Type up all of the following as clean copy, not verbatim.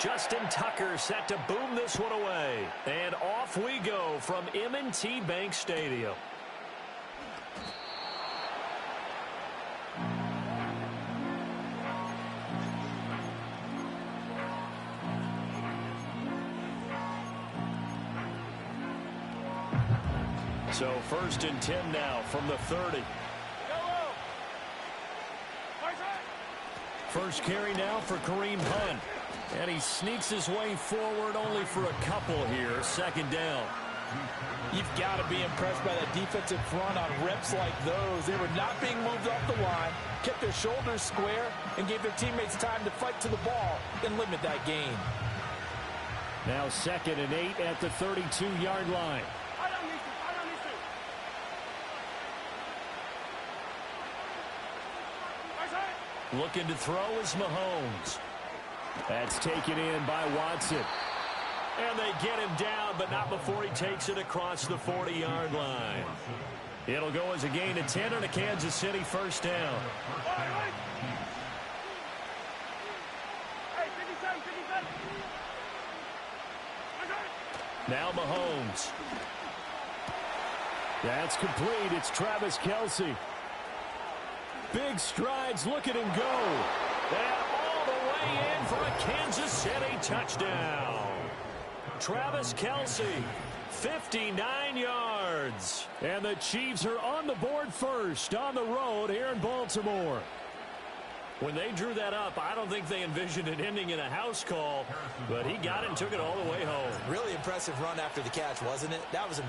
Justin Tucker set to boom this one away. And off we go from M&T Bank Stadium. So 1st and 10 now from the 30. First carry now for Kareem Hunt. And he sneaks his way forward only for a couple here. 2nd down. You've got to be impressed by that defensive front on reps like those. They were not being moved off the line, kept their shoulders square, and gave their teammates time to fight to the ball and limit that gain. Now 2nd and 8 at the 32-yard line. Looking to throw is Mahomes. That's taken in by Watson. And they get him down, but not before he takes it across the 40-yard line. It'll go as a gain of 10 and a Kansas City 1st down. Now Mahomes. That's complete. It's Travis Kelce. Big strides. Look at him go. And all the way in for a Kansas City touchdown. Travis Kelce, 59 yards. And the Chiefs are on the board first on the road here in Baltimore. When they drew that up, I don't think they envisioned it ending in a house call, but he got it and took it all the way home. Really impressive run after the catch, wasn't it? That was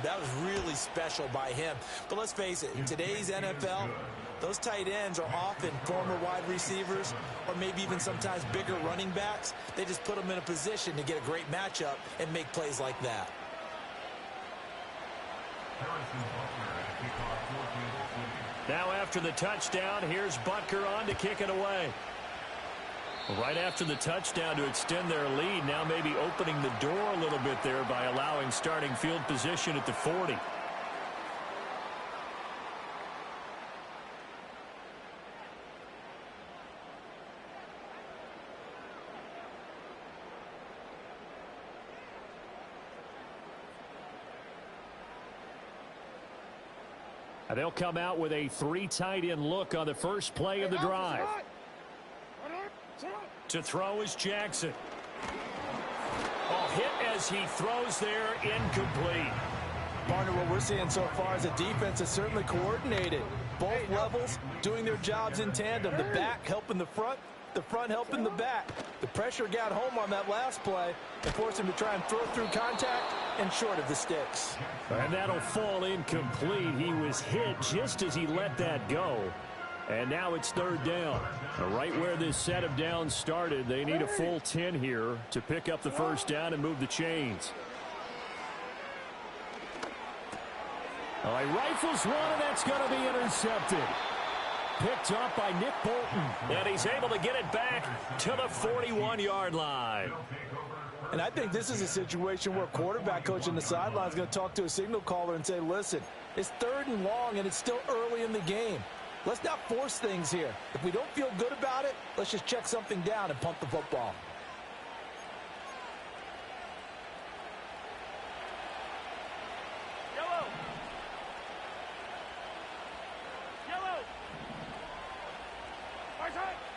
really special by him. But let's face it, in today's NFL, those tight ends are often former wide receivers or maybe even sometimes bigger running backs. They just put them in a position to get a great matchup and make plays like that. Now after the touchdown, here's Butker on to kick it away. Right after the touchdown to extend their lead, now maybe opening the door a little bit there by allowing starting field position at the 40. They'll come out with a 3 tight end look on the first play of the drive. To throw is Jackson. Hit as he throws there, incomplete. Partner, what we're seeing so far is a defense is certainly coordinated. Both levels doing their jobs in tandem. The back helping the front helping the back. The pressure got home on that last play and forced him to try and throw through contact and short of the sticks. And that'll fall incomplete. He was hit just as he let that go. And now it's 3rd down. Right where this set of downs started, they need a full 10 here to pick up the 1st down and move the chains. He rifles one, and that's going to be intercepted. Picked up by Nick Bolton. And he's able to get it back to the 41-yard line. And I think this is a situation where a quarterback coach on the sideline is going to talk to a signal caller and say, listen, it's 3rd and long, and it's still early in the game. Let's not force things here. If we don't feel good about it, let's just check something down and pump the football.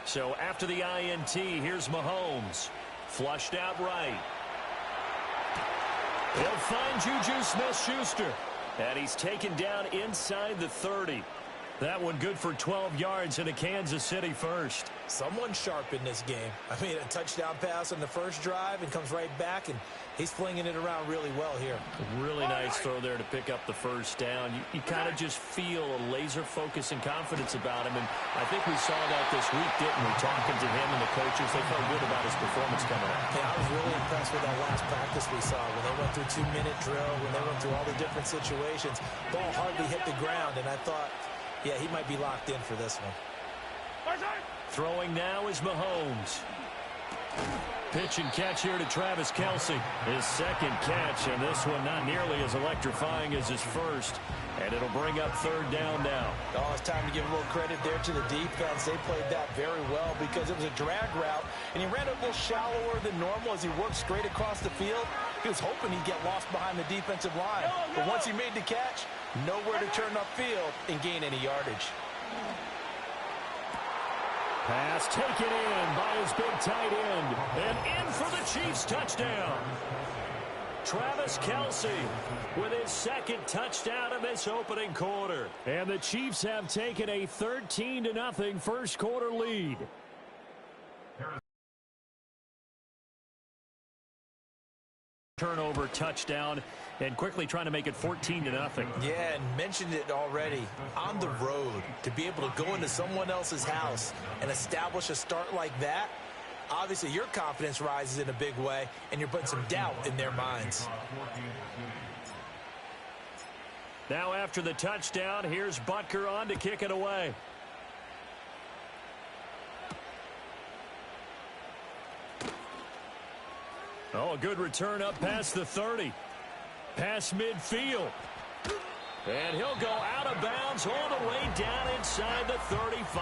So after the INT, here's Mahomes. Flushed out right. He'll find Juju Smith-Schuster. And he's taken down inside the 30. That one good for 12 yards and a Kansas City 1st. Someone sharp in this game. I mean, a touchdown pass on the first drive and comes right back, and he's flinging it around really well here. Really nice throw there to pick up the 1st down. You kind of just feel a laser focus and confidence about him, and I think we saw that this week, didn't we? Talking to him and the coaches, they felt good about his performance coming up. Yeah, I was really impressed with that last practice we saw when they went through 2-minute drill, when they went through all the different situations. Ball hardly hit the ground, and I thought, yeah, he might be locked in for this one. Throwing now is Mahomes. Pitch and catch here to Travis Kelce. His second catch, and this one not nearly as electrifying as his first. And it'll bring up third down now. Oh, it's time to give a little credit there to the defense. They played that very well because it was a drag route, and he ran a little shallower than normal as he worked straight across the field. He was hoping he'd get lost behind the defensive line. But once he made the catch, nowhere to turn upfield and gain any yardage. Pass taken in by his big tight end. And in for the Chiefs touchdown. Travis Kelce with his second touchdown in this opening quarter. And the Chiefs have taken a 13-0 first quarter lead. Turnover, touchdown, and quickly trying to make it 14-0. Yeah, and mentioned it already. On the road, to be able to go into someone else's house and establish a start like that, obviously your confidence rises in a big way, and you're putting some doubt in their minds. Now after the touchdown, here's Butker on to kick it away. Oh, a good return up past the 30. Past midfield. And he'll go out of bounds all the way down inside the 35.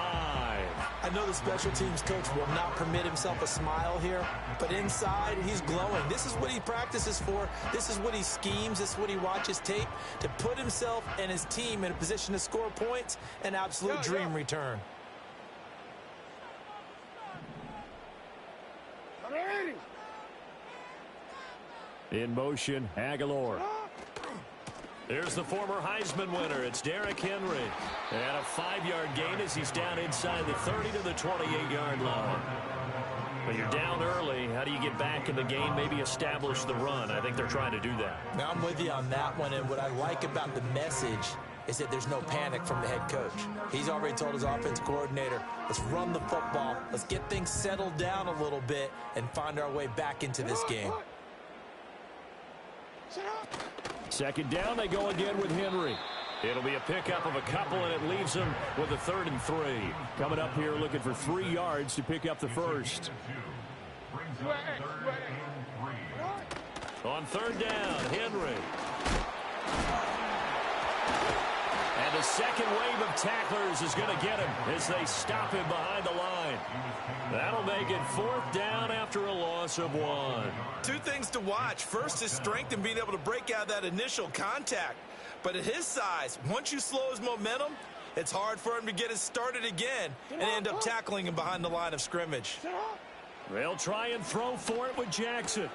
I know the special teams coach will not permit himself a smile here, but inside he's glowing. This is what he practices for. This is what he schemes. This is what he watches tape to put himself and his team in a position to score points. An absolute dream return. In motion, Aguilar. There's the former Heisman winner. It's Derrick Henry. And a 5-yard gain as he's down inside the 30 to the 28-yard line. But you're down early. How do you get back in the game? Maybe establish the run. I think they're trying to do that. Now, I'm with you on that one. And what I like about the message is that there's no panic from the head coach. He's already told his offense coordinator, let's run the football. Let's get things settled down a little bit and find our way back into this game. Second down, they go again with Henry. It'll be a pickup of a couple, and it leaves him with a 3rd and 3. Coming up here looking for 3 yards to pick up the first. On 3rd down, Henry. And the second wave of tacklers is going to get him as they stop him behind the line. That'll make it 4th down after a loss of 1. 2 things to watch. First, his strength and being able to break out that initial contact. But at his size, once you slow his momentum, it's hard for him to get it started again and end up tackling him behind the line of scrimmage. They'll try and throw for it with Jackson.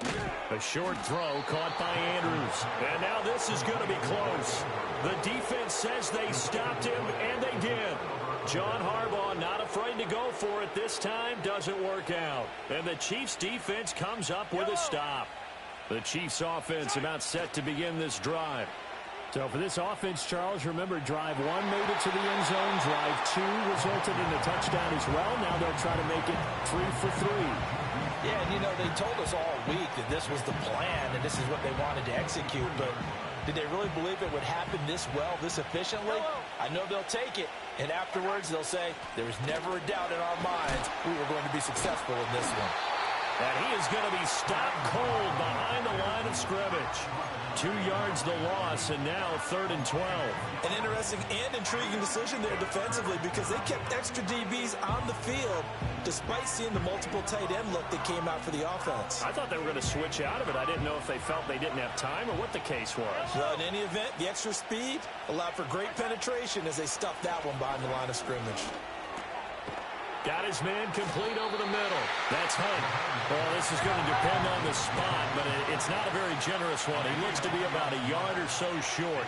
A short throw caught by Andrews. And now this is going to be close. The defense says they stopped him, and they did. John Harbaugh not afraid to go for it this time. Doesn't work out. And the Chiefs defense comes up with a stop. The Chiefs offense about set to begin this drive. So for this offense, Charles, remember drive 1 made it to the end zone. Drive 2 resulted in a touchdown as well. Now they'll try to make it 3 for 3. Yeah, and you know, they told us all week that this was the plan and this is what they wanted to execute, but did they really believe it would happen this well, this efficiently? I know they'll take it, and afterwards they'll say, there was never a doubt in our minds we were going to be successful in this one. And he is going to be stopped cold behind the line of scrimmage. 2 yards the loss, and now 3rd and 12. An interesting and intriguing decision there defensively because they kept extra DBs on the field despite seeing the multiple tight end look that came out for the offense. I thought they were going to switch out of it. I didn't know if they felt they didn't have time or what the case was. Well, in any event, the extra speed allowed for great penetration as they stuffed that one behind the line of scrimmage. Got his man complete over the middle. That's Hunt. Well, this is going to depend on the spot, but it's not a very generous one. He looks to be about a yard or so short.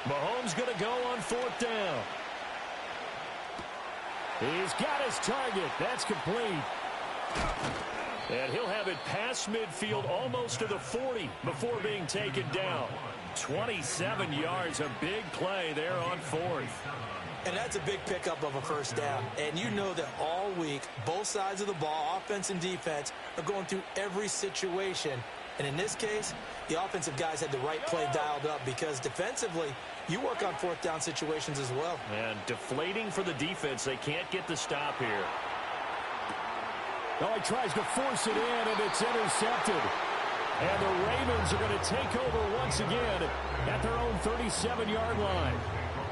Mahomes going to go on 4th down. He's got his target. That's complete. And he'll have it past midfield almost to the 40 before being taken down. 27 yards, a big play there on 4th. And that's a big pickup of a 1st down. And you know that all week, both sides of the ball, offense and defense, are going through every situation. And in this case, the offensive guys had the right play dialed up because defensively, you work on 4th down situations as well. And deflating for the defense. They can't get the stop here. Oh, he tries to force it in, and it's intercepted. And the Ravens are going to take over once again at their own 37-yard line.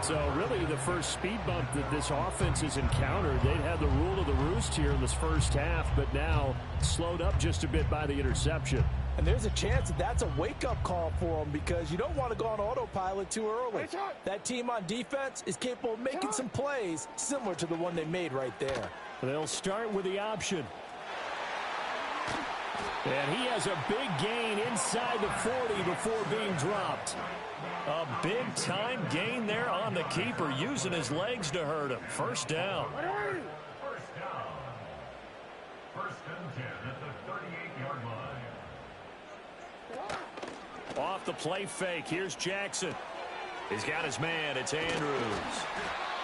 So really the first speed bump that this offense has encountered. They'd had the rule of the roost here in this first half, but now slowed up just a bit by the interception. And there's a chance that that's a wake-up call for them because you don't want to go on autopilot too early. That team on defense is capable of making some plays similar to the one they made right there. They'll start with the option. And he has a big gain inside the 40 before being dropped. A big-time gain there on the keeper, using his legs to hurt him. First down. First down. First and 10 at the 38-yard line. Off the play fake, here's Jackson. He's got his man, it's Andrews.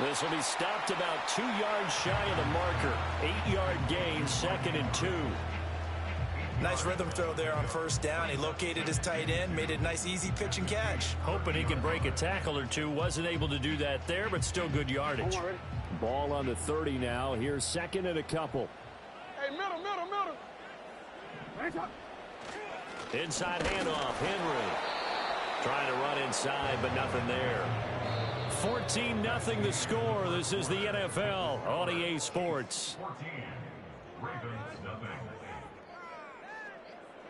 This will be stopped about 2 yards shy of the marker. 8-yard gain, 2nd and 2. Nice rhythm throw there on first down. He located his tight end, made it a nice, easy pitch and catch. Hoping he can break a tackle or two. Wasn't able to do that there, but still good yardage. Ball on the 30 now. Here's 2nd and a couple. Hey, middle. Inside handoff, Henry. Trying to run inside, but nothing there. 14-0 the score. This is the NFL on EA Sports. 14. Ravens nothing.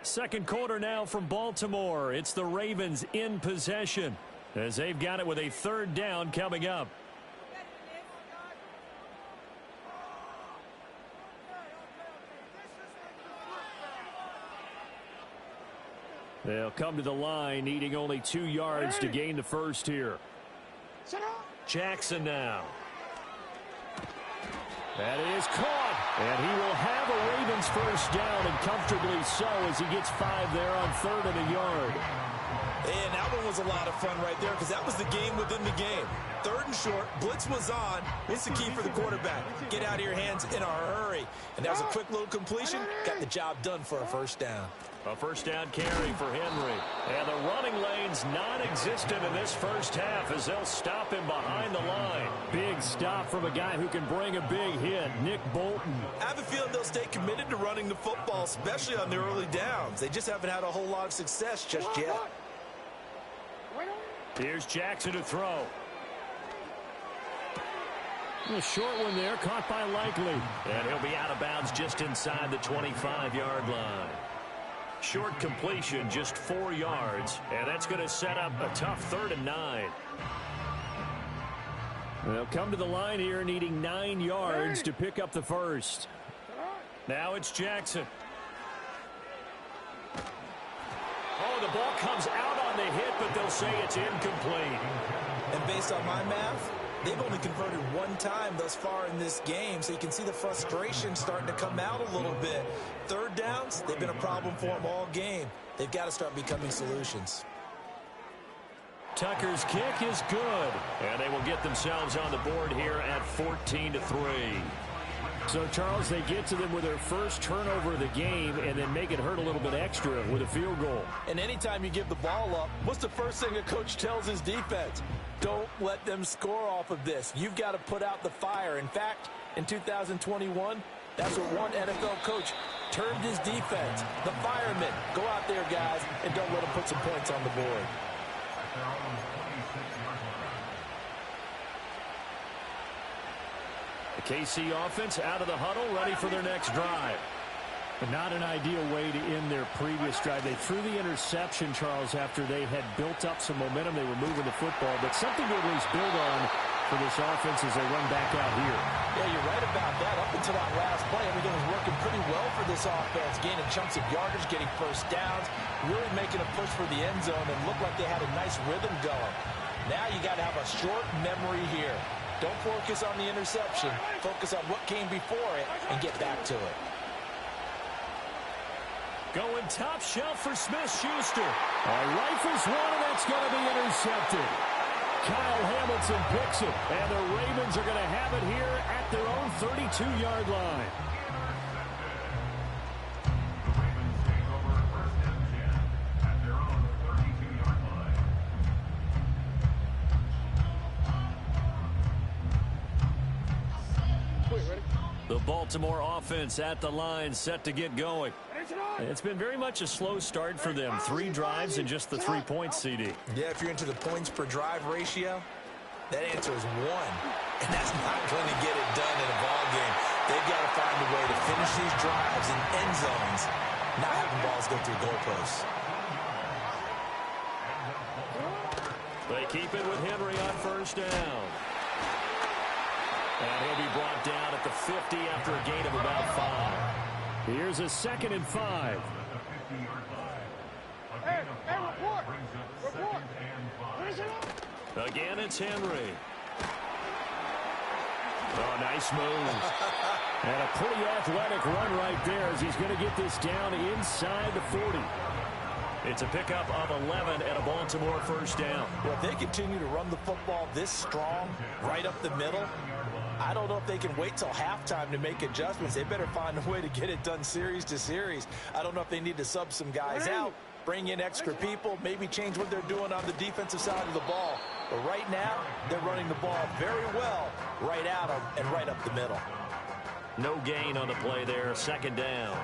Second quarter now from Baltimore. It's the Ravens in possession as they've got it with a 3rd down coming up. They'll come to the line, needing only 2 yards to gain the first here. Jackson now. That is caught, and he will have a Ravens first down, and comfortably so as he gets 5 there on 3rd and a yard. And that one was a lot of fun right there because that was the game within the game. 3rd and short, blitz was on. What's the key for the quarterback? Get out of your hands in a hurry. And that was a quick little completion. Got the job done for a first down. A first down carry for Henry. And the running lane's non-existent in this first half as they'll stop him behind the line. Big stop from a guy who can bring a big hit, Nick Bolton. I have a feeling they'll stay committed to running the football, especially on the early downs. They just haven't had a whole lot of success just yet. Here's Jackson to throw. A short one there, caught by Likely. And he'll be out of bounds just inside the 25-yard line. Short completion, just 4 yards, and that's going to set up a tough 3rd and 9. They'll come to the line here, needing 9 yards to pick up the first. Now it's Jackson. Oh, the ball comes out on the hit, but they'll say it's incomplete. And based on my math, they've only converted 1 time thus far in this game, so you can see the frustration starting to come out a little bit. 3rd downs, they've been a problem for them all game. They've got to start becoming solutions. Tucker's kick is good, and they will get themselves on the board here at 14-3. So, Charles, they get to them with their first turnover of the game and then make it hurt a little bit extra with a field goal. And anytime you give the ball up, what's the first thing a coach tells his defense? Don't let them score off of this. You've got to put out the fire. In fact, in 2021, that's what one NFL coach termed his defense. The firemen. Go out there, guys, and don't let them put some points on the board. The KC offense out of the huddle, ready for their next drive. But not an ideal way to end their previous drive. They threw the interception, Charles, after they had built up some momentum. They were moving the football, but something to at least build on for this offense as they run back out here. Yeah, you're right about that. Up until that last play, everything was working pretty well for this offense, gaining chunks of yardage, getting first downs, really making a push for the end zone, and looked like they had a nice rhythm going. Now you got to have a short memory here. Don't focus on the interception. Focus on what came before it and get back to it. Going top shelf for Smith-Schuster. Rifles one, and that's going to be intercepted. Kyle Hamilton picks it, and the Ravens are going to have it here at their own 32-yard line. The Ravens take over 1st and 10 at their own 32-yard line. Wait, ready? The Baltimore offense at the line, set to get going. It's been very much a slow start for them. 3 drives and just the 3 points, CD. Yeah, if you're into the points per drive ratio, that answer is 1. And that's not going to get it done in a ball game. They've got to find a way to finish these drives in end zones, not having balls go through goalposts. They keep it with Henry on first down. And he'll be brought down at the 50 after a gain of about 5. Here's a 2nd and 5. Again, it's Henry. Oh, nice move. And a pretty athletic run right there as he's going to get this down inside the 40. It's a pickup of 11 and a Baltimore first down. Well, if they continue to run the football this strong, right up the middle, I don't know if they can wait till halftime to make adjustments. They better find a way to get it done series to series. I don't know if they need to sub some guys out, bring in extra people, maybe change what they're doing on the defensive side of the ball. But right now, they're running the ball very well right out and right up the middle. No gain on the play there, 2nd down.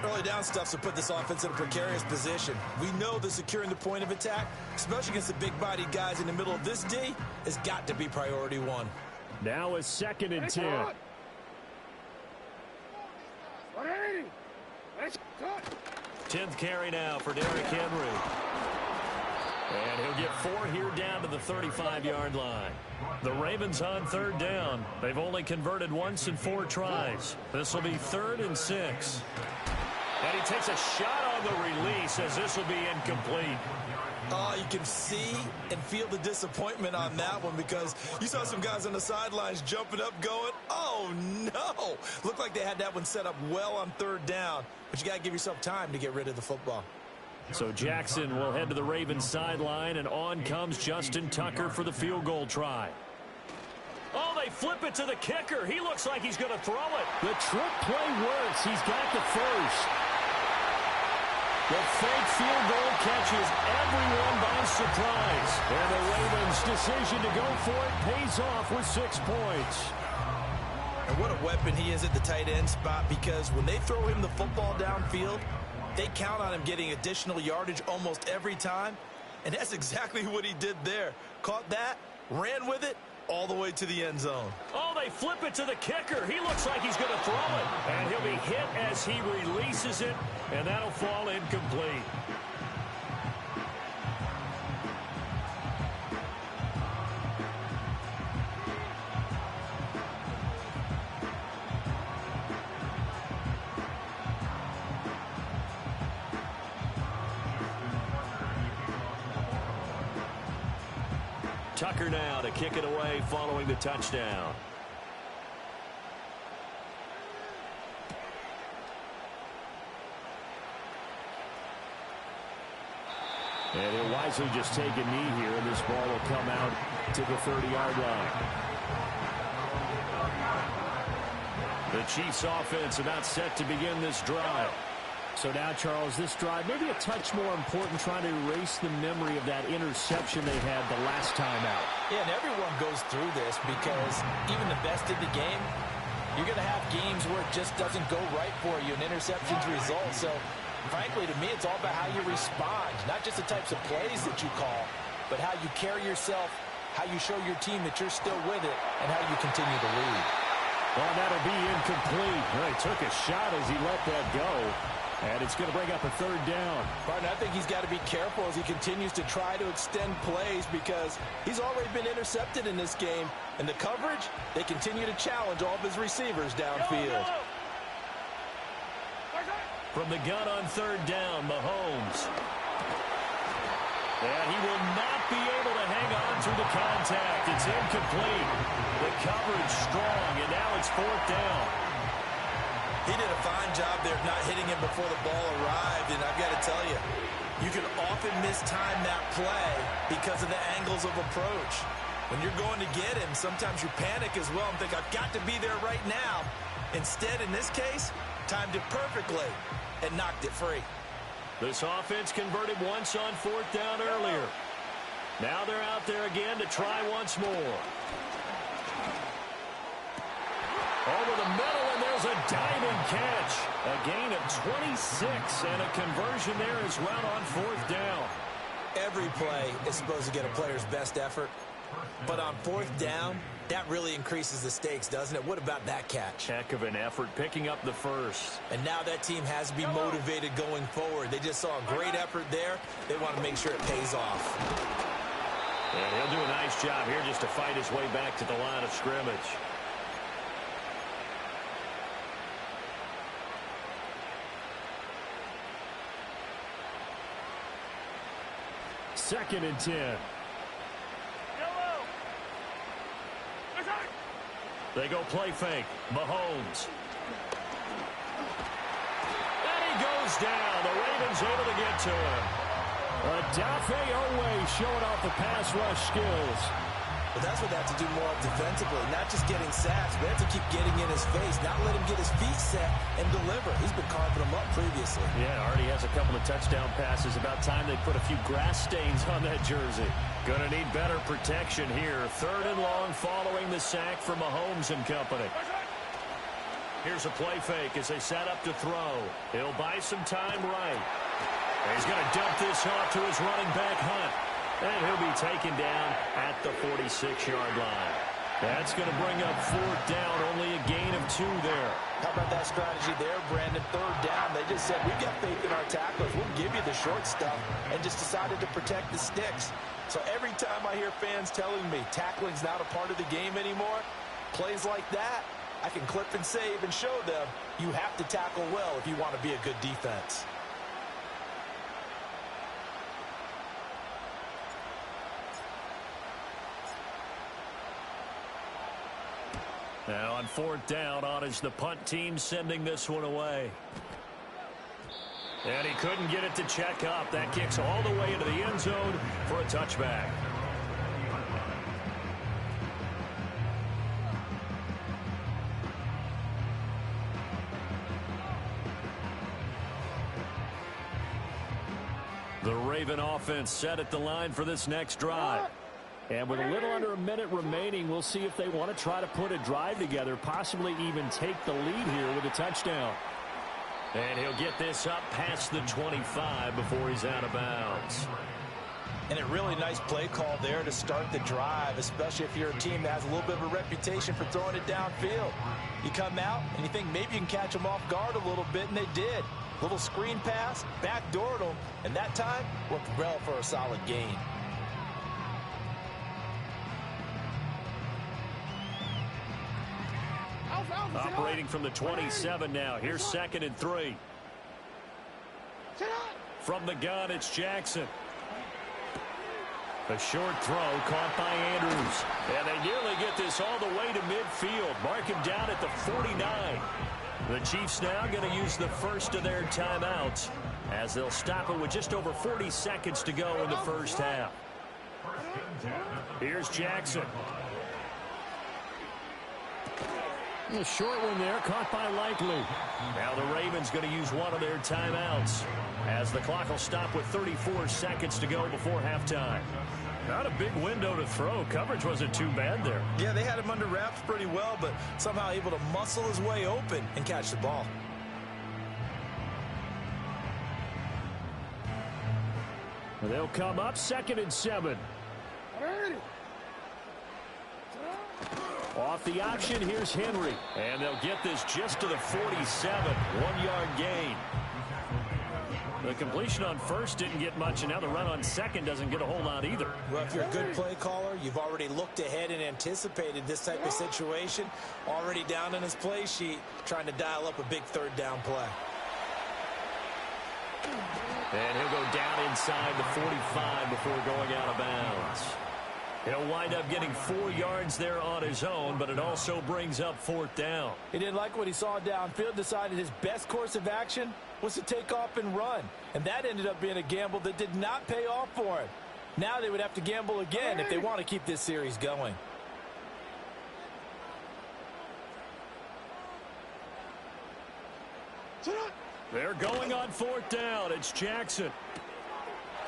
Early down stuff to put this offense in a precarious position. We know that securing the point of attack, especially against the big-bodied guys in the middle of this D, has got to be priority 1. Now a 2nd and 10. 10th carry now for Derrick Henry. And he'll get 4 here down to the 35-yard line. The Ravens on 3rd down. They've only converted once in 4 tries. This will be 3rd and 6. And he takes a shot on the release as this will be incomplete. Oh, you can see and feel the disappointment on that one because you saw some guys on the sidelines jumping up going, oh, no. Looked like they had that one set up well on 3rd down, but you got to give yourself time to get rid of the football. So Jackson will head to the Ravens sideline, and on comes Justin Tucker for the field goal try. Oh, they flip it to the kicker. He looks like he's going to throw it. The trick play works. He's got the first. The fake field goal catches everyone by surprise. And the Ravens' decision to go for it pays off with 6 points. And what a weapon he is at the tight end spot because when they throw him the football downfield, they count on him getting additional yardage almost every time. And that's exactly what he did there. Caught that, ran with it, all the way to the end zone. Oh, they flip it to the kicker. He looks like he's going to throw it. And he'll be hit as he releases it, and that'll fall incomplete. Tucker now to kick it away following the touchdown. And he'll wisely just take a knee here, and this ball will come out to the 30-yard line. The Chiefs offense about set to begin this drive. So now, Charles, this drive maybe a touch more important, trying to erase the memory of that interception they had the last time out. Yeah, and everyone goes through this because even the best of the game, you're going to have games where it just doesn't go right for you, and interceptions result. So, frankly, to me, it's all about how you respond, not just the types of plays that you call, but how you carry yourself, how you show your team that you're still with it, and how you continue to lead. Well, that'll be incomplete. Well, he took a shot as he let that go. And it's going to bring up a 3rd down. Martin, I think he's got to be careful as he continues to try to extend plays because he's already been intercepted in this game. And the coverage, they continue to challenge all of his receivers downfield. From the gun on 3rd down, Mahomes. And he will not be able to hang on through the contact. It's incomplete. The coverage strong, and now it's 4th down. He did a fine job there of not hitting him before the ball arrived, and I've got to tell you, you can often mistime that play because of the angles of approach. When you're going to get him, sometimes you panic as well and think, I've got to be there right now. Instead, in this case, timed it perfectly and knocked it free. This offense converted once on 4th down earlier. Now they're out there again to try once more. Over the middle, and there's a diving catch. A gain of 26, and a conversion there as well on 4th down. Every play is supposed to get a player's best effort, but on 4th down, that really increases the stakes, doesn't it? What about that catch? Heck of an effort, picking up the first. And now that team has to be motivated going forward. They just saw a great effort there. They want to make sure it pays off. And he'll do a nice job here just to fight his way back to the line of scrimmage. Second and 10. They go play fake. Mahomes. And he goes down. The Ravens able to get to him. Adafe Owe showing off the pass rush skills. But that's what they have to do more of defensively. Not just getting sacks, but they have to keep getting in his face. Not let him get his feet set and deliver. He's been carving them up previously. Yeah, already has a couple of touchdown passes. About time they put a few grass stains on that jersey. Gonna need better protection here. 3rd and long following the sack from Mahomes and company. Here's a play fake as they set up to throw. He'll buy some time right. And he's gonna dump this off to his running back Hunt. And he'll be taken down at the 46-yard line. That's going to bring up 4th down, only a gain of 2 there. How about that strategy there, Brandon? 3rd down, they just said, we've got faith in our tacklers. We'll give you the short stuff, and just decided to protect the sticks. So every time I hear fans telling me tackling's not a part of the game anymore, plays like that, I can clip and save and show them you have to tackle well if you want to be a good defense. Now on 4th down, on is the punt team sending this one away. And he couldn't get it to check up. That kicks all the way into the end zone for a touchback. The Raven offense set at the line for this next drive. And with a little under a minute remaining, we'll see if they want to try to put a drive together, possibly even take the lead here with a touchdown. And he'll get this up past the 25 before he's out of bounds. And a really nice play call there to start the drive, especially if you're a team that has a little bit of a reputation for throwing it downfield. You come out and you think maybe you can catch them off guard a little bit, and they did. Little screen pass, backdoored them, and that time worked well for a solid gain. Operating from the 27 now. Here's 2nd and 3. From the gun, it's Jackson. A short throw caught by Andrews. And they nearly get this all the way to midfield. Mark him down at the 49. The Chiefs now going to use the first of their timeouts as they'll stop it with just over 40 seconds to go in the first half. Here's Jackson. A short one there, caught by Likely. Now the Ravens going to use one of their timeouts as the clock will stop with 34 seconds to go before halftime. Not a big window to throw. Coverage wasn't too bad there. Yeah, they had him under wraps pretty well, but somehow able to muscle his way open and catch the ball. They'll come up 2nd and 7. Off the option, here's Henry. And they'll get this just to the 47. 1-yard gain. The completion on first didn't get much, and now the run on second doesn't get a whole lot either. Well, if you're a good play caller, you've already looked ahead and anticipated this type of situation. Already down in his play sheet, trying to dial up a big 3rd down play. And he'll go down inside the 45 before going out of bounds. He'll wind up getting 4 yards there on his own, but it also brings up 4th down. He didn't like what he saw downfield, decided his best course of action was to take off and run. And that ended up being a gamble that did not pay off for him. Now they would have to gamble again if they want to keep this series going. They're going on 4th down. It's Jackson.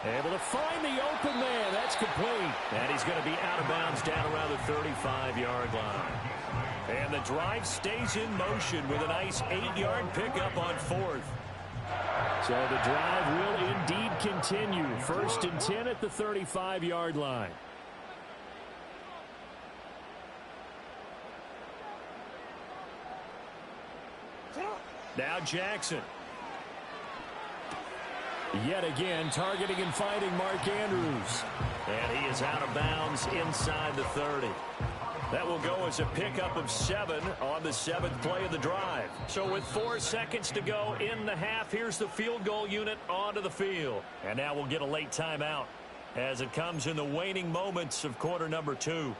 Able to find the open man. That's complete. And he's going to be out of bounds down around the 35-yard line. And the drive stays in motion with a nice 8-yard pickup on 4th. So the drive will indeed continue. 1st and 10 at the 35-yard line. Now Jackson. Yet again, targeting and fighting Mark Andrews. And he is out of bounds inside the 30. That will go as a pickup of 7 on the 7th play of the drive. So with 4 seconds to go in the half, here's the field goal unit onto the field. And now we'll get a late timeout as it comes in the waning moments of quarter number 2.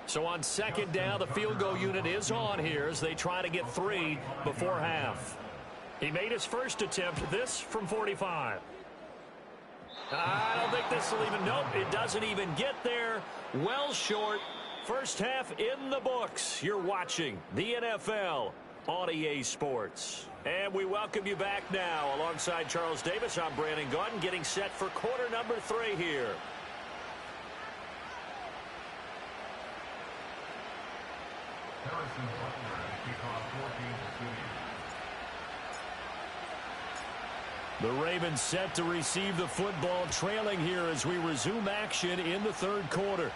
So on 2nd down, the field goal unit is on here as they try to get 3 before half. He made his first attempt, this from 45. I don't think this will even, nope, it doesn't even get there. Well short. First half in the books. You're watching the NFL on EA Sports. And we welcome you back now. Alongside Charles Davis, I'm Brandon Gaudin, getting set for quarter number 3 here. The Ravens set to receive the football, trailing here as we resume action in the 3rd quarter.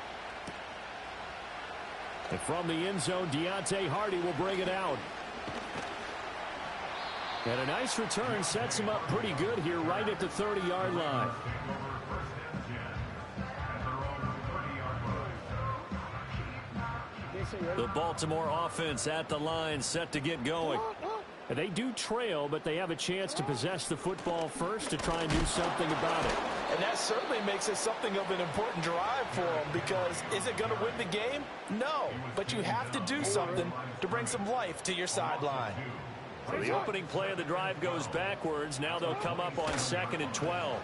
And from the end zone, Deontay Hardy will bring it out. And a nice return sets him up pretty good here right at the 30-yard line. The Baltimore offense at the line, set to get going. And they do trail, but they have a chance to possess the football first to try and do something about it. And that certainly makes it something of an important drive for them, because is it going to win the game? No, but you have to do something to bring some life to your sideline. So the opening play of the drive goes backwards. Now they'll come up on 2nd and 12.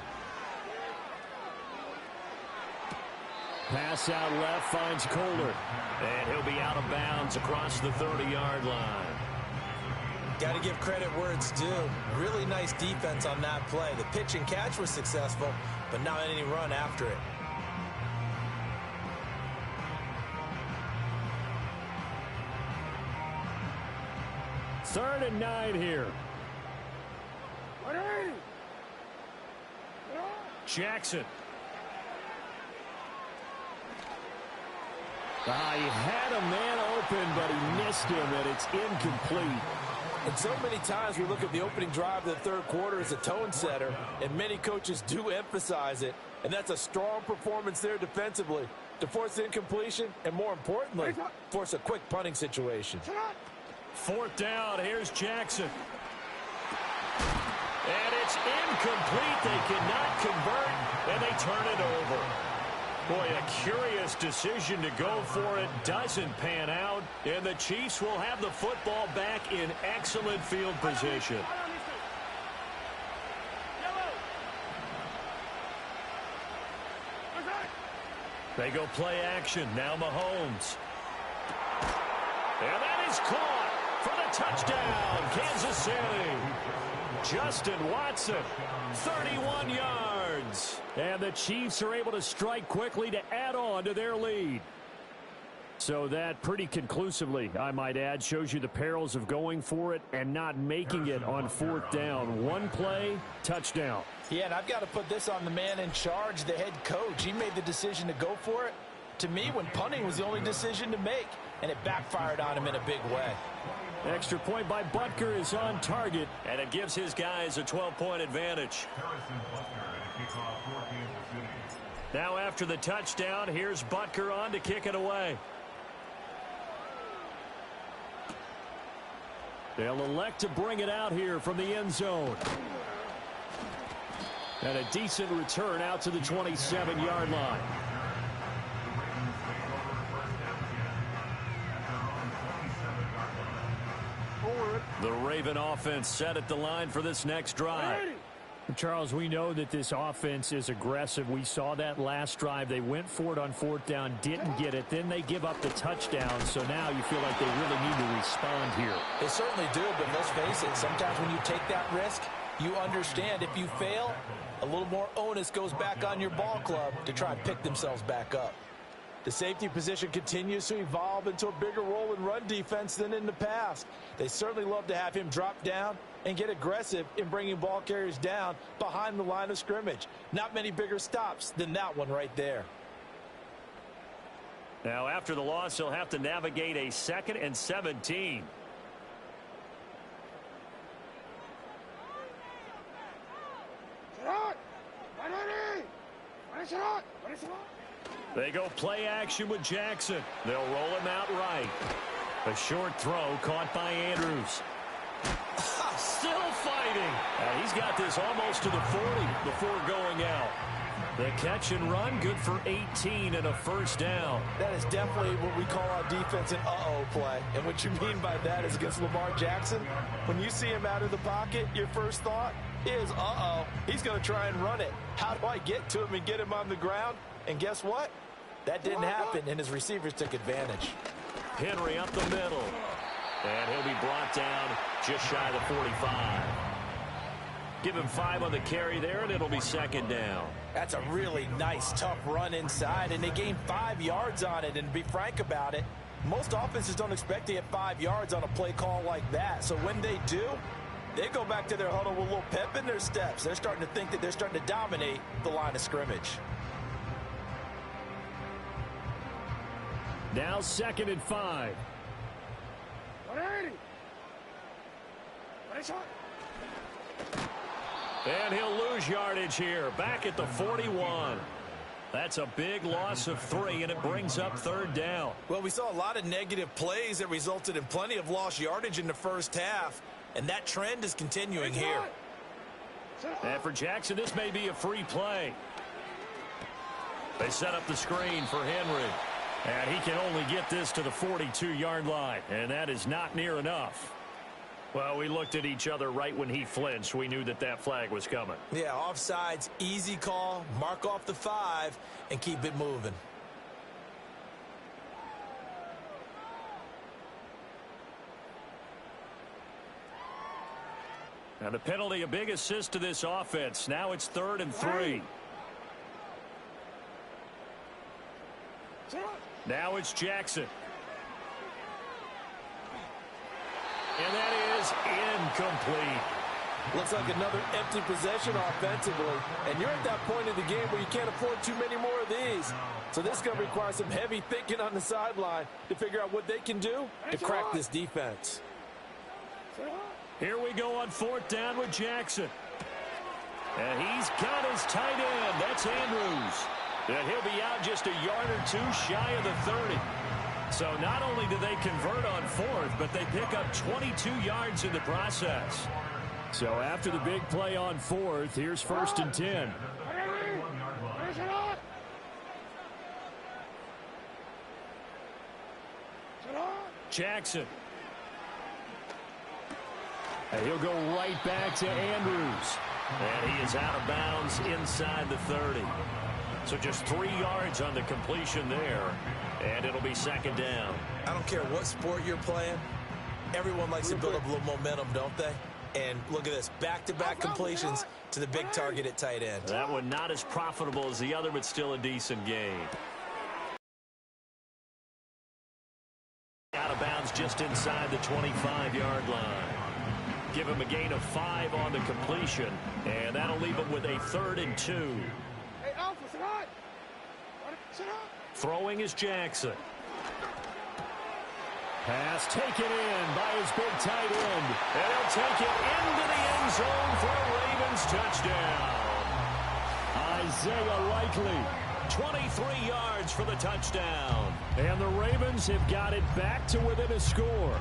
Pass out left finds Kohler. And he'll be out of bounds across the 30-yard line. Got to give credit where it's due. Really nice defense on that play. The pitch and catch was successful, but not any run after it. Third and 9 here. Jackson. He had a man open, but he missed him, and it's incomplete. And so many times we look at the opening drive of the 3rd quarter as a tone setter, and many coaches do emphasize it. And that's a strong performance there defensively to force incompletion and, more importantly, force a quick punting situation. 4th down. Here's Jackson. And it's incomplete. They cannot convert, and they turn it over. Boy, a curious decision to go for it. Doesn't pan out. And the Chiefs will have the football back in excellent field position. They go play action. Now Mahomes. And that is caught for the touchdown. Kansas City. Justin Watson, 31 yards. And the Chiefs are able to strike quickly to add on to their lead. So that pretty conclusively, I might add, shows you the perils of going for it and not making it on 4th down. One play, touchdown. Yeah, and I've got to put this on the man in charge, the head coach. He made the decision to go for it. To me, when punting was the only decision to make, and it backfired on him in a big way. Extra point by Butker is on target, and it gives his guys a 12-point advantage. Now after the touchdown, here's Butker on to kick it away. They'll elect to bring it out here from the end zone. And a decent return out to the 27-yard line. The Raven offense set at the line for this next drive. Charles, we know that this offense is aggressive. We saw that last drive. They went for it on 4th down, didn't get it. Then they give up the touchdown. So now you feel like they really need to respond here. They certainly do, but let's face it, sometimes when you take that risk, You understand if you fail, a little more onus goes back on your ball club to try and pick themselves back up. The safety position continues to evolve into a bigger role in run defense than in the past. They certainly love to have him drop down and get aggressive in bringing ball carriers down behind the line of scrimmage. Not many bigger stops than that one right there. Now, after the loss, he'll have to navigate a 2nd and 17. They go play action with Jackson. They'll roll him out right. A short throw caught by Andrews. Still fighting. He's got this almost to the 40 before going out. The catch and run, good for 18 and a first down. That is definitely what we call our defense an uh-oh play. And what you mean by that is against Lamar Jackson, when you see him out of the pocket, your first thought is, uh-oh, he's going to try and run it. How do I get to him and get him on the ground? And guess what? That didn't happen, and his receivers took advantage. Henry up the middle. And he'll be brought down just shy of the 45. Give him 5 on the carry there, and it'll be 2nd down. That's a really nice, tough run inside, and they gained 5 yards on it. And to be frank about it, most offenses don't expect to get 5 yards on a play call like that. So when they do, they go back to their huddle with a little pep in their steps. They're starting to think that they're starting to dominate the line of scrimmage. Now 2nd and 5. And he'll lose yardage here, back at the 41. That's a big loss of 3, and it brings up 3rd down. Well, we saw a lot of negative plays that resulted in plenty of lost yardage in the first half, and that trend is continuing here. And for Jackson, this may be a free play. They set up the screen for Henry. And he can only get this to the 42-yard line, and that is not near enough. Well, we looked at each other right when he flinched. We knew that that flag was coming. Yeah, offsides, easy call, mark off the 5, and keep it moving. And the penalty, a big assist to this offense. Now it's 3rd and 3. Now it's Jackson. And that is incomplete. Looks like another empty possession offensively. And you're at that point in the game where you can't afford too many more of these. So this is going to require some heavy thinking on the sideline to figure out what they can do to crack this defense. Here we go on 4th down with Jackson. And he's got his tight end. That's Andrews. And he'll be out just a yard or 2 shy of the 30. So not only do they convert on 4th, but they pick up 22 yards in the process. So after the big play on 4th, here's 1st and 10. Jackson. And he'll go right back to Andrews. And he is out of bounds inside the 30. So just 3 yards on the completion there. And it'll be 2nd down. I don't care what sport you're playing. Everyone likes to build up a little momentum, don't they? And look at this, back-to-back completions to the big target at tight end. That one not as profitable as the other, but still a decent game. Out of bounds just inside the 25-yard line. Give him a gain of 5 on the completion, and that'll leave him with a 3rd and 2. Throwing is Jackson. Pass taken in by his big tight end. And he'll take it into the end zone for a Ravens touchdown. Isaiah Likely, 23 yards for the touchdown. And the Ravens have got it back to within a score.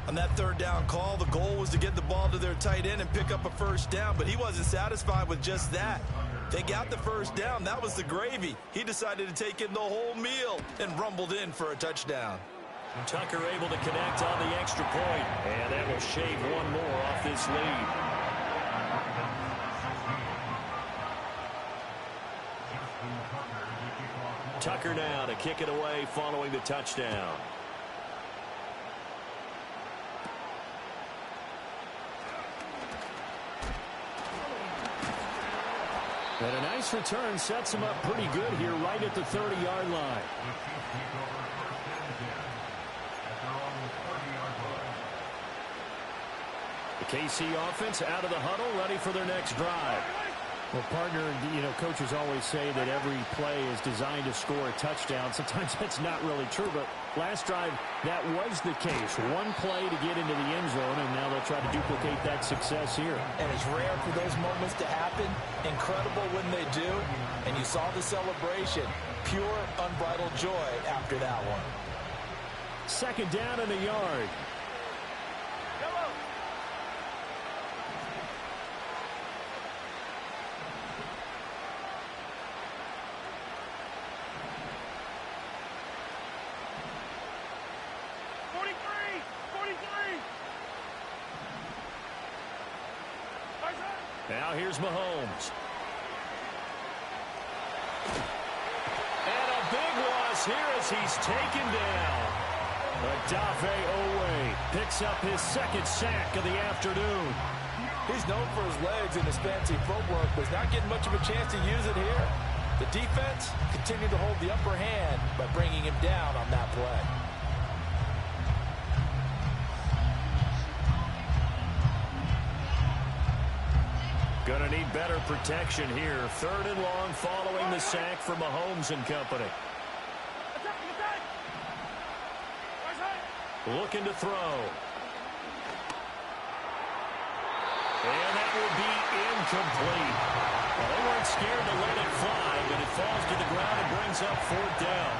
On that 3rd down call, the goal was to get the ball to their tight end and pick up a 1st down, but he wasn't satisfied with just that. They got the 1st down. That was the gravy. He decided to take in the whole meal and rumbled in for a touchdown. Tucker able to connect on the extra point, and that will shave 1 more off this lead. Tucker now to kick it away following the touchdown. And a nice return sets him up pretty good here right at the 30-yard line. The KC offense out of the huddle, ready for their next drive. Well, partner, coaches always say that every play is designed to score a touchdown. Sometimes that's not really true, but last drive, that was the case. One play to get into the end zone, and now they'll try to duplicate that success here. And it's rare for those moments to happen. Incredible when they do. And you saw the celebration. Pure, unbridled joy after that one. Second down and a yard. Now here's Mahomes. And a big loss here as he's taken down. Odafe Owe picks up his second sack of the afternoon. He's known for his legs and his fancy footwork, but he's not getting much of a chance to use it here. The defense continued to hold the upper hand by bringing him down on that play. Gonna need better protection here. Third and long following the sack for Mahomes and company. Looking to throw. And that will be incomplete. Well, they weren't scared to let it fly, but it falls to the ground and brings up fourth down.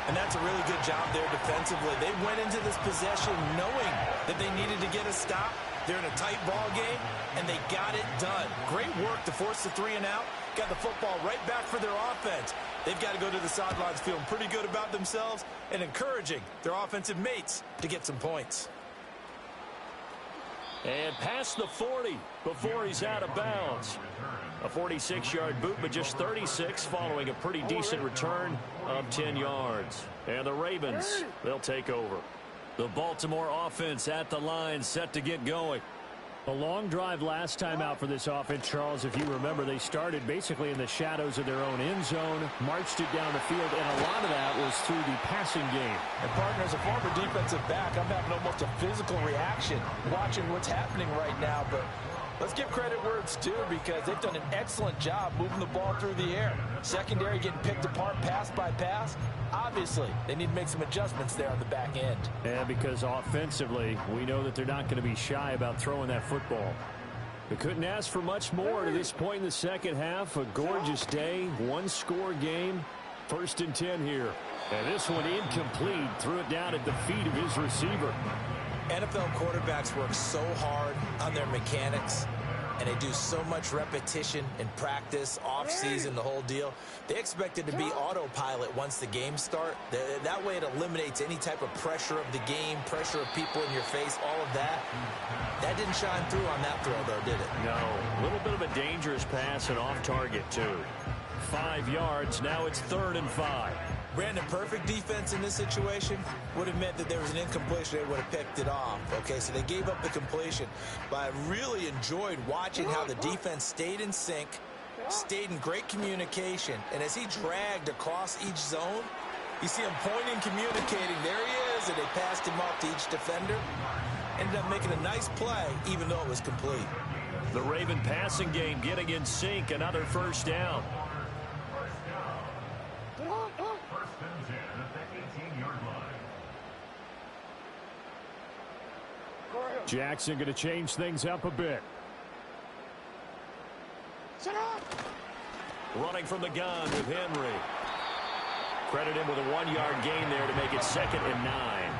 And that's a really good job there defensively. They went into this possession knowing that they needed to get a stop. They're in a tight ball game, and they got it done. Great work to force the 3 and out. Got the football right back for their offense. They've got to go to the sidelines feeling pretty good about themselves and encouraging their offensive mates to get some points. And past the 40 before he's out of bounds. A 46-yard boot, but just 36 following a pretty decent return of 10 yards. And the Ravens, they'll take over. The Baltimore offense at the line, set to get going. A long drive last time out for this offense, Charles. If you remember, they started basically in the shadows of their own end zone, marched it down the field, and a lot of that was through the passing game. And, partner, as a former defensive back, I'm having almost a physical reaction watching what's happening right now. But let's give credit where it's due, because they've done an excellent job moving the ball through the air. Secondary getting picked apart pass by pass. Obviously, they need to make some adjustments there on the back end. Yeah, because offensively, we know that they're not going to be shy about throwing that football. They couldn't ask for much more to this point in the second half. A gorgeous day, one-score game. 1st and 10 here. And this one incomplete. Threw it down at the feet of his receiver. NFL quarterbacks work so hard on their mechanics, and they do so much repetition in practice, off-season, the whole deal. They expect it to be autopilot once the games start. That way it eliminates any type of pressure of the game, pressure of people in your face, all of that. That didn't shine through on that throw, though, did it? No. A little bit of a dangerous pass and off target, too. 5 yards. Now it's 3rd and 5. Brandon, perfect defense in this situation would have meant that there was an incompletion. They would have picked it off. Okay, so they gave up the completion. But I really enjoyed watching how the defense stayed in sync, stayed in great communication. And as he dragged across each zone, you see him pointing, communicating. There he is, and they passed him off to each defender. Ended up making a nice play, even though it was complete. The Raven passing game getting in sync. Another first down. Jackson going to change things up a bit. Running from the gun with Henry. Credit him with a 1-yard gain there to make it 2nd and 9.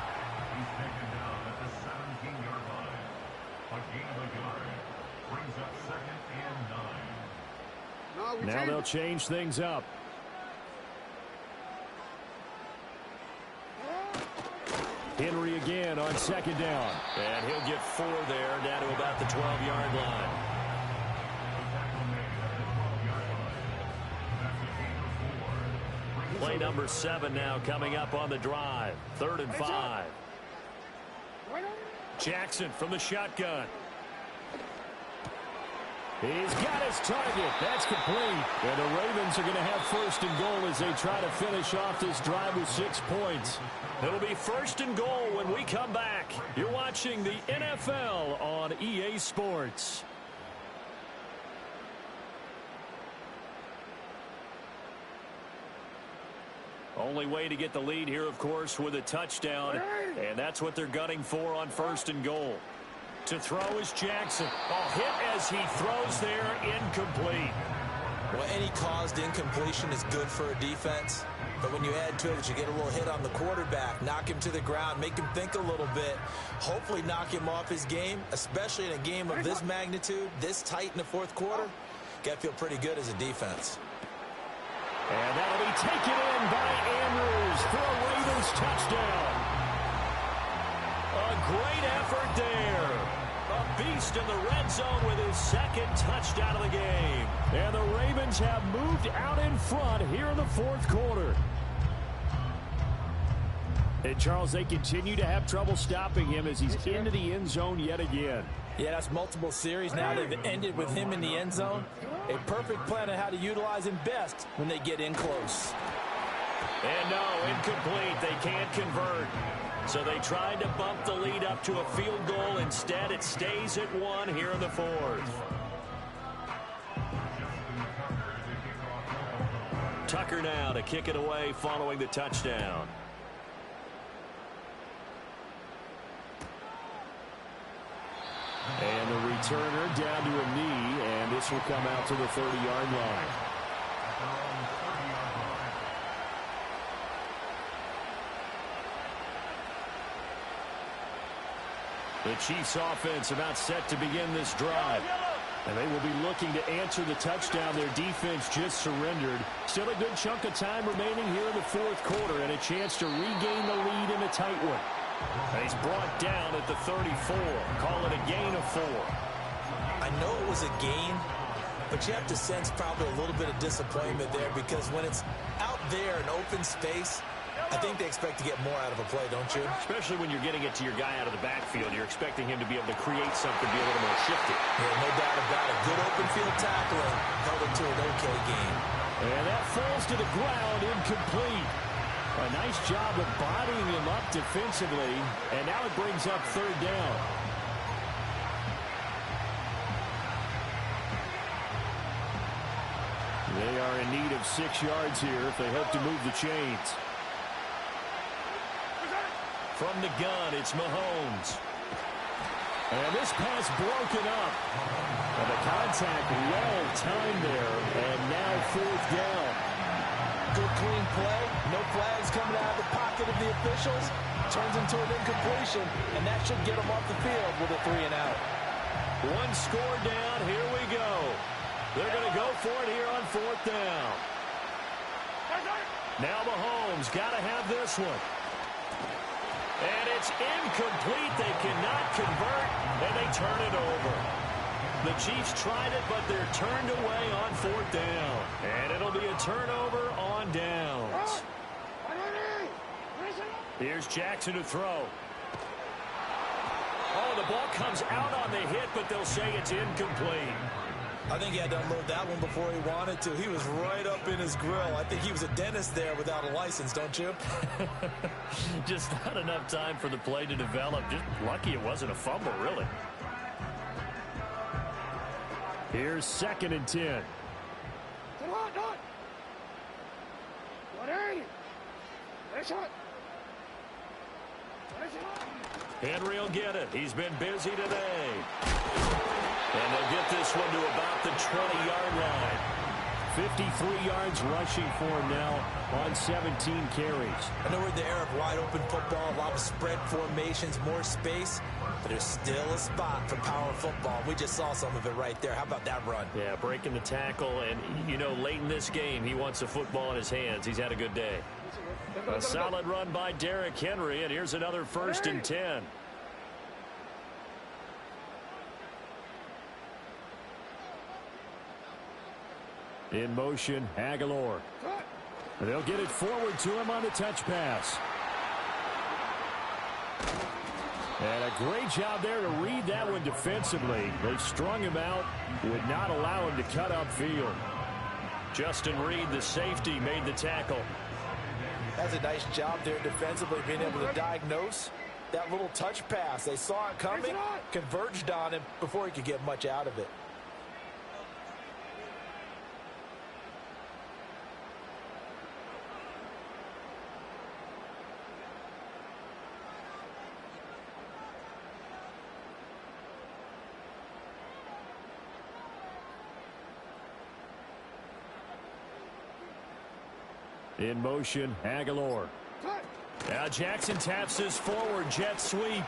Now they'll change things up. Henry again on 2nd down. And he'll get 4 there, down to about the 12-yard line. Play number 7 now coming up on the drive. 3rd and 5. Jackson from the shotgun. He's got his target. That's complete. And the Ravens are going to have first and goal as they try to finish off this drive with 6 points. It'll be first and goal when we come back. You're watching the NFL on EA Sports. Only way to get the lead here, of course, with a touchdown. And that's what they're gunning for on first and goal. To throw is Jackson. Hit as he throws there, incomplete. Well, any caused incompletion is good for a defense. But when you add to it that you get a little hit on the quarterback, knock him to the ground, make him think a little bit, hopefully knock him off his game, especially in a game of this magnitude, this tight in the fourth quarter, got to feel pretty good as a defense. And that'll be taken in by Andrews for a Ravens touchdown. A great effort there. A beast in the red zone with his second touchdown of the game. And the Ravens have moved out in front here in the fourth quarter. And, Charles, they continue to have trouble stopping him as he's into the end zone yet again. Yeah, that's multiple series now. They've ended with him in the end zone. A perfect plan on how to utilize him best when they get in close. And no, incomplete. They can't convert. So they tried to bump the lead up to a field goal. Instead, it stays at 1 here in the fourth. Tucker now to kick it away following the touchdown. And the returner down to a knee, and this will come out to the 30-yard line. The Chiefs offense about set to begin this drive. And they will be looking to answer the touchdown their defense just surrendered. Still a good chunk of time remaining here in the fourth quarter and a chance to regain the lead in a tight one. And he's brought down at the 34. Call it a gain of 4. I know it was a gain, but you have to sense probably a little bit of disappointment there because when it's out there in open space, I think they expect to get more out of a play, don't you? Especially when you're getting it to your guy out of the backfield. You're expecting him to be able to create something, be a little more shifty. Yeah, no doubt about it. Good open field tackling held it to an okay game. And that falls to the ground, incomplete. A nice job of bodying him up defensively, and now it brings up third down. They are in need of 6 yards here if they hope to move the chains. From the gun, it's Mahomes. And this pass broken up. And the contact well timed there, and now fourth down. Good clean play. No flags coming out of the pocket of the officials. Turns into an incompletion, and that should get them off the field with a 3 and out. One score down. Here we go. They're going to go for it here on fourth down. Now Mahomes got to have this one. And it's incomplete. They cannot convert, and they turn it over. The Chiefs tried it, but they're turned away on fourth down. And it'll be a turnover on downs. Here's Jackson to throw. Oh, the ball comes out on the hit, but they'll say it's incomplete. I think he had to unload that one before he wanted to. He was right up in his grill. I think he was a dentist there without a license, don't you? Just not enough time for the play to develop. Just lucky it wasn't a fumble, really. Here's 2nd and 10. Henry will get it. He's been busy today. And they'll get this one to about the 20-yard line. 53 yards rushing for him now on 17 carries. I know we're in the era of wide-open football, a lot of spread formations, more space, but there's still a spot for power football. We just saw some of it right there. How about that run? Yeah, breaking the tackle, and, you know, late in this game, he wants the football in his hands. He's had a good day. A solid run by Derrick Henry, and here's another 1st and 10. In motion, Aguilar. They'll get it forward to him on the touch pass. And a great job there to read that one defensively. They strung him out, would not allow him to cut upfield. Justin Reed, the safety, made the tackle. That's a nice job there defensively, being able to diagnose that little touch pass. They saw it coming, converged on him before he could get much out of it. In motion, Aguilar. Now Jackson taps this forward jet sweep.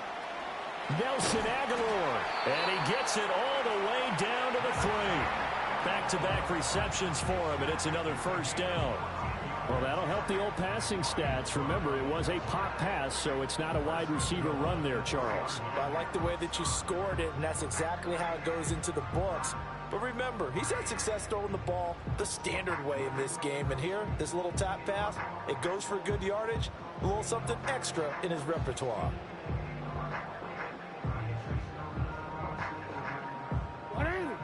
Nelson Aguilar. And he gets it all the way down to the 3. Back-to-back receptions for him, and it's another first down. Well, that'll help the old passing stats. Remember, it was a pop pass, so it's not a wide receiver run there, Charles. I like the way that you scored it, and that's exactly how it goes into the books. But remember, he's had success throwing the ball the standard way in this game. And here, this little tap pass, it goes for good yardage, a little something extra in his repertoire.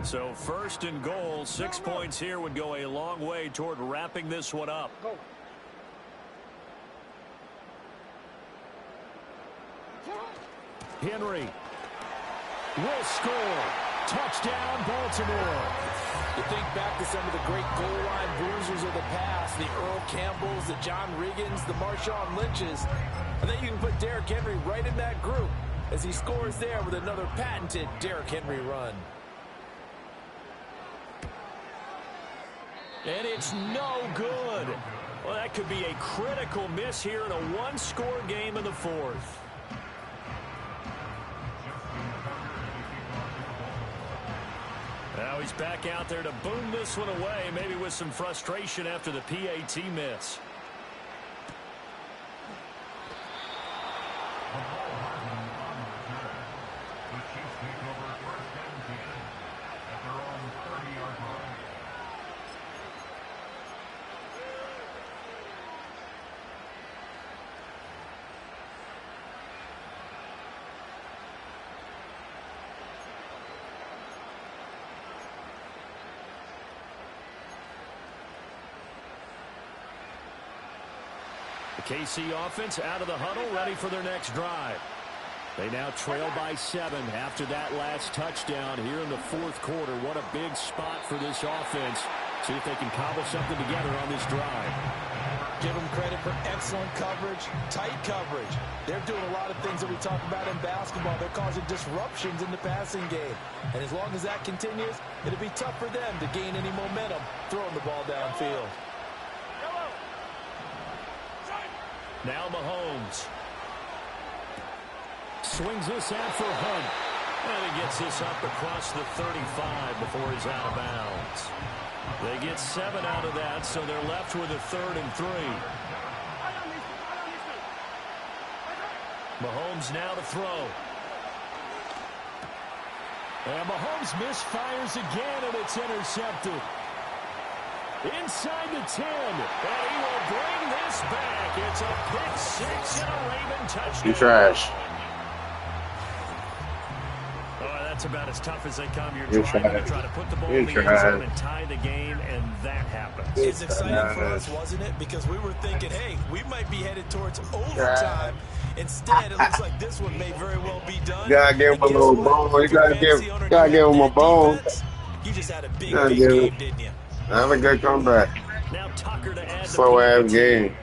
So first and goal, 6 points here would go a long way toward wrapping this one up. Henry will score. Touchdown, Baltimore. You think back to some of the great goal line bruisers of the past, the Earl Campbells, the John Riggins, the Marshawn Lynches. I think you can put Derrick Henry right in that group as he scores there with another patented Derrick Henry run. And it's no good. Well, that could be a critical miss here in a one-score game in the 4th. Now he's back out there to boom this one away, maybe with some frustration after the PAT miss. The KC offense out of the huddle, ready for their next drive. They now trail by 7 after that last touchdown here in the 4th quarter. What a big spot for this offense. See if they can cobble something together on this drive. Give them credit for excellent coverage, tight coverage. They're doing a lot of things that we talk about in basketball. They're causing disruptions in the passing game. And as long as that continues, it'll be tough for them to gain any momentum throwing the ball downfield. Now Mahomes. Swings this out for Hunt. And he gets this up across the 35 before he's out of bounds. They get 7 out of that, so they're left with a 3rd and 3. Mahomes now to throw. And Mahomes misfires again, and it's intercepted. Inside the 10, and he will bring this back. It's a pick 6 and a Raven touchdown. You trash. Oh, that's about as tough as they come. You're trying to put the ball in the end zone and tie the game, and that happens. It's exciting for us, wasn't it? Because we were thinking, hey, we might be headed towards overtime. Instead, it looks like this one may very well be done. You gotta give him a little bone. You gotta give him a bone. You just had a big game, didn't you? Have a good comeback. Now Tucker to add Slow-ass game.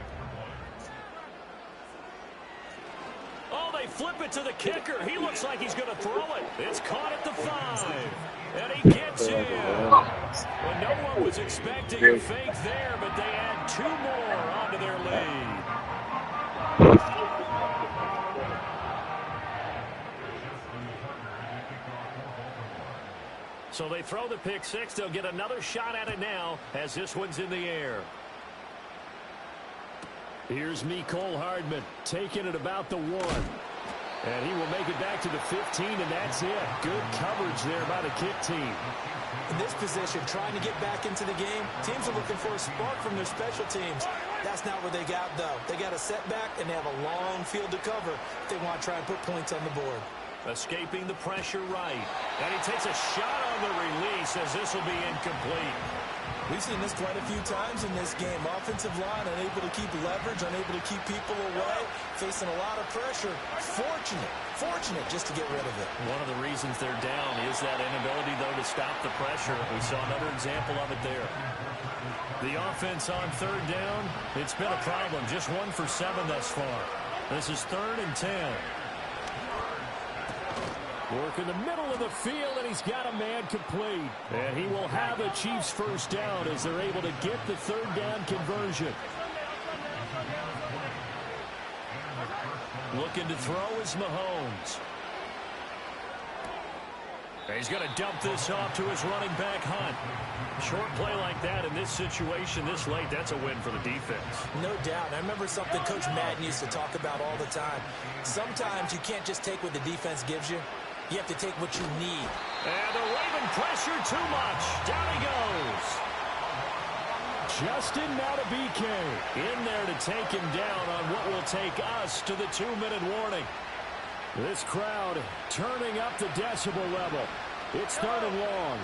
Oh, they flip it to the kicker. He looks like he's going to throw it. It's caught at the 5. And he gets in. Well, no one was expecting a fake there, but they add 2 more onto their lead. So they throw the pick 6. They'll get another shot at it now as this one's in the air. Here's Mecole Hardman taking it about the 1. And he will make it back to the 15, and that's it. Good coverage there by the kick team. In this position, trying to get back into the game, teams are looking for a spark from their special teams. That's not what they got, though. They got a setback, and they have a long field to cover if they want to try and put points on the board. Escaping the pressure right. And he takes a shot on the release as this will be incomplete. We've seen this quite a few times in this game. Offensive line unable to keep leverage, unable to keep people away, facing a lot of pressure. Fortunate just to get rid of it. One of the reasons they're down is that inability, though, to stop the pressure. We saw another example of it there. The offense on third down, it's been a problem. Just 1 for 7 thus far. This is 3rd and 10. Work in the middle of the field, and he's got a man complete. And he will have a Chiefs first down as they're able to get the 3rd down conversion. Looking to throw is Mahomes. And he's going to dump this off to his running back, Hunt. Short play like that in this situation this late, that's a win for the defense. No doubt. I remember something Coach Madden used to talk about all the time. Sometimes you can't just take what the defense gives you. You have to take what you need. And the Raven pressure too much. Down he goes. Justin Madubuike in there to take him down on what will take us to the 2-minute warning. This crowd turning up the decibel level. It's 3rd and long.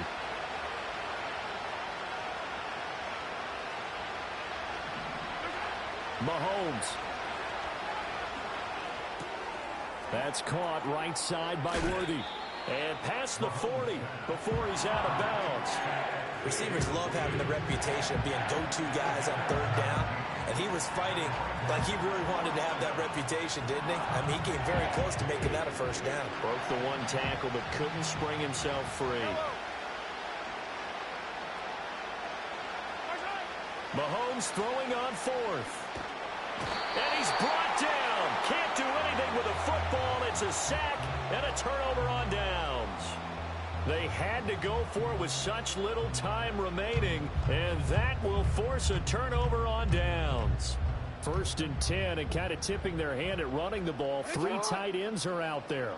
Mahomes. That's caught right side by Worthy. And past the 40 before he's out of bounds. Receivers love having the reputation of being go-to guys on 3rd down. And he was fighting like he really wanted to have that reputation, didn't he? I mean, he came very close to making that a first down. Broke the 1 tackle but couldn't spring himself free. Mahomes throwing on 4th. And he's brought down. Can't do anything with a football. It's a sack and a turnover on downs. They had to go for it with such little time remaining, and that will force a turnover on downs. 1st and 10, and kind of tipping their hand at running the ball. 3 tight ends are out there.